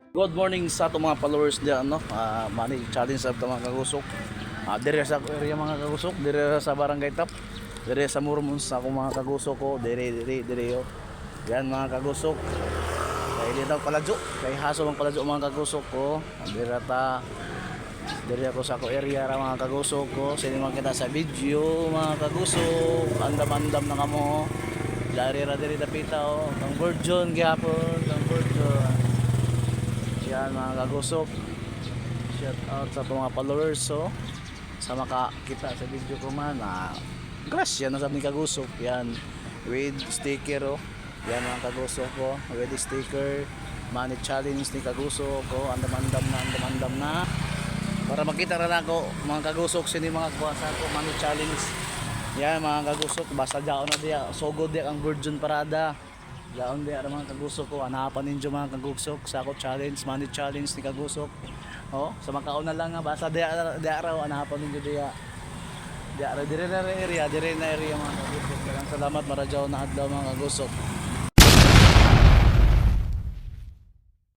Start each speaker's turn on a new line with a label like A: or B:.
A: Good morning sa itong mga followers diyan, no? Money challenge sa mga kagusok. Dire sa area mga kagusok, dire sa Barangay Tap, dire sa Murmons sa akong mga kagusok ko, dire yo. Yan mga kagusok. Kay dito paladyo, kay haso mga paladyo mga kagusok ko. Dire ako sa ako area ra mga kagusok ko. Sino man kita sa video mga kagusok, andam-andam na kamo. Dari ra dire dapita oh, ang virgin gyapon, ang virgin. Yan mga kagusok, shout out sa mga followers so sa makakita sa video ko man grasya na sa mga kagusok yan with sticker oh. Yan mga kagusok ko with sticker money challenge ni kagusok ko andam-andam na para makita rin ako mga kagusok sini mga kuwasa ko money challenge. Yan mga kagusok basta daon na diya sugod diya ang virgin parada. Daon di ara mga kagusok ko anapan ninyo mga kagusok sa ako challenge money challenge ni kagusok oh sa makaon na lang nga basta di ara anapan ninyo di ara dire na area mga kagusok. Salamat maradyaw na adlaw mga kagusok.